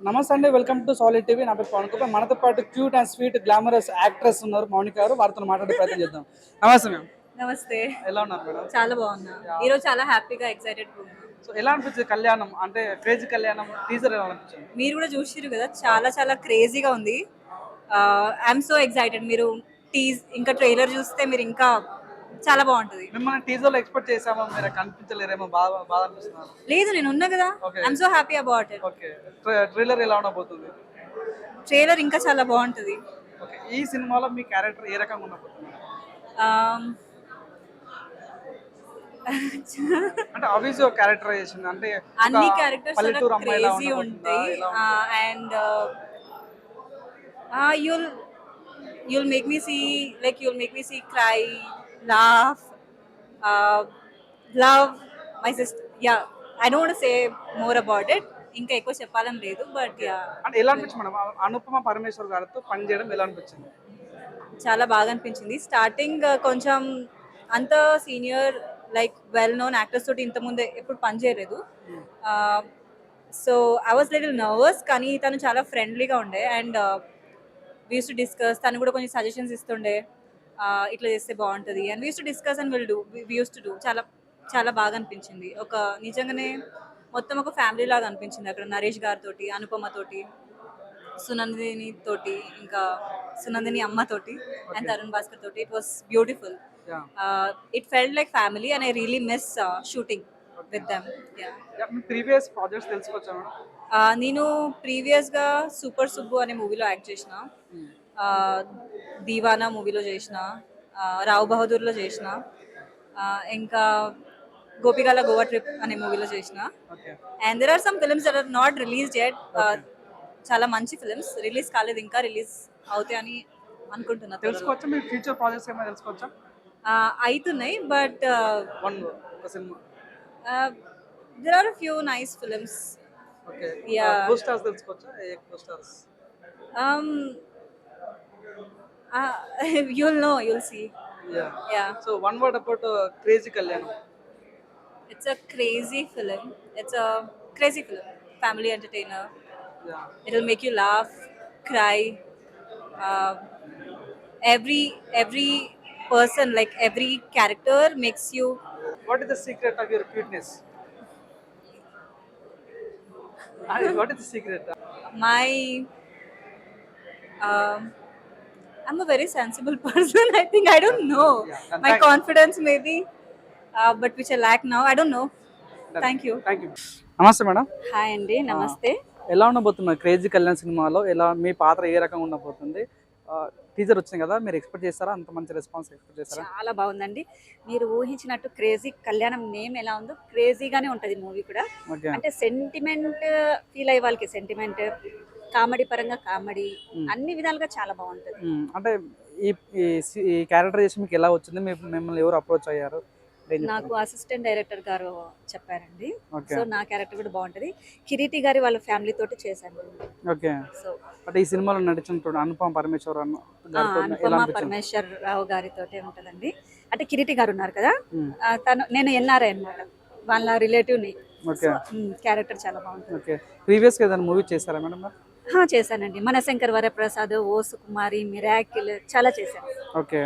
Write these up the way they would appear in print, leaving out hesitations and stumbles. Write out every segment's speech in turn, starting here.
నమస్తే అండి, welcome to solid TV. నా పేరు పవన్ కుమార్. మనతో పాటు cute and sweet glamorous actress ఉన్నారు మౌనిక గారు. వారితో మాట్లాడే ప్రయత్నం చేద్దాం. నమస్తే మ్యామ్. నమస్తే. ఎలా ఉన్నారు మేడం? చాలా బాగున్నా. ఈరోజు చాలా హ్యాపీగా ఎక్సైటెడ్ ఉన్నా. సో ఎలా అనిపించింది కళ్యాణం? అంటే క్రేజీ కళ్యాణం టీజర్ ఎలా అనిపించింది? మీరు కూడా చూసిరు కదా, చాలా చాలా క్రేజీగా ఉంది. I'm so excited. మీరు ఇంకా ట్రైలర్ చూస్తే మీరు ఇంకా చాలా బాగుంటుంది. మిమ్మల్ని టీజర్ లో ఎక్స్పెక్ట్ చేసామో, మీరు కనిపించలేరేమో, బాధ అనిపిస్తున్నారు? లేదు, నేను ఉన్నా కదా. I'm so happy about it. Okay, trailer ఎలా ఉండబోతుంది? ట్రైలర్ ఇంకా చాలా బాగుంటుంది. ఓకే, ఈ సినిమాలో మీ క్యారెక్టర్ ఏ రకంగా ఉండబోతుంది? అంటే ఆబ్వియస్ క్యారెక్టరైజేషన్ అంటే అన్ని క్యారెక్టర్స్ పల్లెటూరు అమ్మాయిలా క్రేజీ ఉంటాయి. And you'll make me see cry, laugh, love my sister. Yeah, I don't want to say more about it. ఇంకా ఎక్కువ చెప్పాలని లేదు, బట్ యా. అంటే ఎలా అనిపించింది మేడం అనుపమ పరమేశ్వర్ గారితో పనిచేయడం? ఎలా అనిపించింది? చాలా బాగా అనిపించింది. స్టార్టింగ్ కొంచెం అంత senior like well known actors తోటి ఇంతకుముందు ఎప్పుడు పని చేయలేదు. So I was little nervous, కానీ తను చాలా ఫ్రెండ్లీగా ఉండే. And we use to discuss. తను కూడా కొంచెం సజెషన్స్ ఇస్తుండే, ఇట్లా చేస్తే బాగుంటుంది. And we use to discuss and we use to do. చాలా చాలా బాగా అనిపించింది. ఒక నిజంగానే మొత్తం ఒక ఫ్యామిలీ లాగా అనిపించింది అక్కడ. నరేష్ గారితో, అనుపమ తోటి, సునందిని తోటి, ఇంకా సునందిని అమ్మ తోటి, అండ్ తరుణ్ భాస్కర్ తోటి. It was beautiful. It felt like family and I really miss shooting with them. Previous projects తెలుసుకోవచ్చా మేడం? నేను ప్రీవియస్గా సూపర్ సుబ్బు అనే మూవీలో యాక్ట్ చేసిన, దీవానా మూవీలో చేసిన, రావు బహదూర్లో చేసిన, ఇంకా గోపికాల గోవా ట్రిప్ అనే మూవీలో చేసిన. And there are some films that are not released yet. చాలా మంచి ఫిల్మ్స్ రిలీజ్ కాలేదు, ఇంకా రిలీజ్ అవుతాయి అని అనుకుంటున్నా. తెలుసుకోవచ్చా మీ ఫ్యూచర్ ప్రాజెక్ట్స్ ఏమైనా తెలుసుకోవచ్చా? అవుతున్నాయి, but there are a few nice films. Okay. Yeah. Co-stars తెలుసుకోవచ్చా? ఏ co-stars? You'll see. Yeah. So one word about Crazy Kalyanam. It's a crazy film. Family entertainer. Yeah. It'll make you laugh, cry. Every person, like every character makes you. What is the secret of your cuteness? What is the secret? I'm a very sensible person. I think I don't know. Yeah, my confidence maybe, but which I lack now. I don't know. Thank you. నమస్తే madam. Hi అండి, నమస్తే. ఎలా ఉండబోతుంది crazy Kalyan సినిమాలో? ఎలా మీ పాత్ర ఏ రకంగా ఉండబోతుంది? టీజర్ వచ్చింది కదా, మీరు ఎక్స్పెక్ట్ చేస్తారా? అంత మంచి రెస్పాన్స్ ఎక్స్పెక్ట్ చేస్తారా? చాలా బాగుందండి. మీరు ఊహించినట్టు క్రేజీ కళ్యాణం నేమ్ ఎలా ఉందో క్రేజీగానే ఉంటుంది మూవీ కూడా. అంటే సెంటిమెంట్ ఫీల్ అయ్యే వాళ్ళకి సెంటిమెంట్, కామెడీ పరంగా కామెడీ, అన్ని విధాలుగా చాలా బాగుంటుంది. అంటే ఈ క్యారెక్టరైజేషన్ మీకు ఎలా వచ్చింది? మిమ్మల్ని ఎవరు అప్రోచ్ అయ్యారు? నాకు అసిస్టెంట్ డైరెక్టర్ గారు చెప్పారండి. సో నా క్యారెక్టర్ కూడా బాగుంటది. కిరీటి గారి వాళ్ళ ఫ్యామిలీ తోటి చేశాను. ఓకే. సో అంటే ఈ సినిమాలో నటించిన అనుపమ పరమేశ్వర్ రావు గారితో ఉంటదండి. అంటే కిరీటి గారు ఉన్నారు కదా, నేను ఎన్ఆర్ఐ అన్నమాట, వాళ్ళ రిలేటివ్ ని. క్యారెక్టర్ చాలా బాగుంటుంది. ఓకే. ప్రీవియస్ గా ఏదైనా మూవీ చేశారా మేడం? చేశానండి. మనశంకర్ వరప్రసాద్, ఓ సుకుమారి, మిరాకిల్ చాలా చేశాను. ఓకే.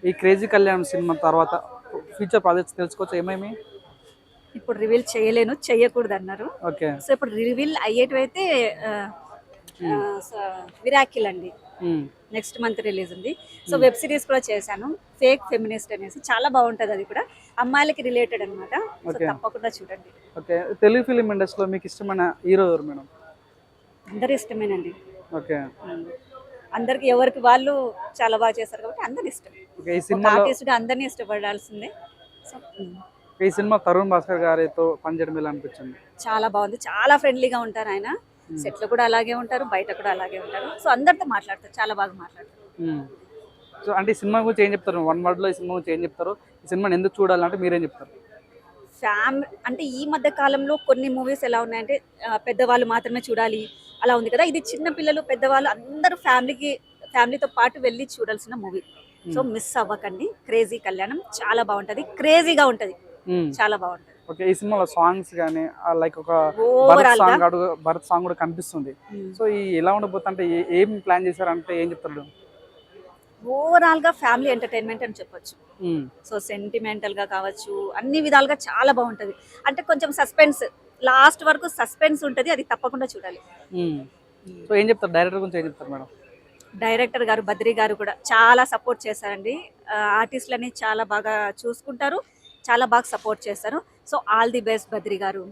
ఈ క్రేజీ కళ్యాణ్ సినిమా తర్వాత ఫ్యూచర్ ప్రాజెక్ట్స్ తెలుసుకోవచ్చు ఏమేమి? ఇప్పుడు రివీల్ చేయలేను, చెయ్యకూడదు అన్నారు. ఓకే. సో ఇప్పుడు రివీల్ అయ్యేటివైతే మిరాకిల్ అండి, నెక్స్ట్ మంత్ రిలీజ్ ఉంది. సో వెబ్ సిరీస్ కూడా చేశాను, ఫేక్ ఫెమినిస్ట్ అనేసి, చాలా బాగుంటది. అది కూడా అమ్మాయిలకి రిలేటెడ్ అనమాట. సో తప్పకుండా చూడండి. ఓకే. తెలుగు ఫిలిం ఇండస్ట్రీలో మీకు ఇష్టమైన హీరో ఎవరు మేడం? అందరు ఇష్టమేనండి. ఓకే. అందరికి ఎవరికి వాళ్ళు చాలా బాగా చేస్తారు కాబట్టి అందరు ఇష్టం. ఆర్టిస్ట్ అందరినీ ఇష్టపడాల్సిందే. ఈ సినిమా తరుణ్ భాస్కర్ గారితో పనిచేయడం ఎలా అనిపించింది? చాలా బాగుంది. చాలా ఫ్రెండ్లీగా ఉంటారు ఆయన. సెట్ లో కూడా అలాగే ఉంటారు, బయట కూడా అలాగే ఉంటారు. సో అందరితో మాట్లాడతారు, చాలా బాగా మాట్లాడతారు. సో అంటే ఈ సినిమా గురించి ఏం చెప్తారు? వన్ వర్డ్ లో ఈ సినిమా గురించి ఏం చెప్తారు? ఈ సినిమాని ఎందుకు చూడాలంటే మీరేం చెప్తారు? అంటే ఈ మధ్య కాలంలో కొన్ని మూవీస్ ఎలా ఉన్నాయంటే పెద్దవాళ్ళు మాత్రమే చూడాలి అలా ఉంది కదా. ఇది చిన్న పిల్లలు, పెద్దవాళ్ళు అందరూ ఫ్యామిలీతో పాటు వెళ్ళి చూడాల్సిన మూవీ. సో మిస్ అవ్వకండి. క్రేజీ కళ్యాణం చాలా బాగుంటది, క్రేజీగా ఉంటది, చాలా బాగుంటది. ఓకే, ఈ సినిమాలో సాంగ్స్ కానీ లైక్ ఒక ఓవరాల్ గా భరత్ సాంగ్ కూడా కనిపిస్తుంది. సో ఈ ఎలా ఉండబోతుంది అంటే ఏం ప్లాన్ చేశారంటే ఏం చెప్తారు? ఓవరాల్ గా ఫ్యామిలీ ఎంటర్టైన్మెంట్ అని చెప్పొచ్చు. సో సెంటిమెంటల్ గా కావచ్చు, అన్ని విధాలుగా చాలా బాగుంటది. అంటే కొంచెం సస్పెన్స్, లాస్ట్ వరకు సస్పెన్స్ ఉంటది, అది తప్పకుండా చూడాలి. సో ఏం చెప్తారు డైరెక్టర్ గురించి, ఏం చెప్తారు మేడం? డైరెక్టర్ గారు బద్రి గారు కూడా చాలా సపోర్ట్ చేశారండి. ఆర్టిస్టులని చాలా బాగా చూసుకుంటారు, చాలా బాగా సపోర్ట్ చేస్తారు. So all the best Badri గారు.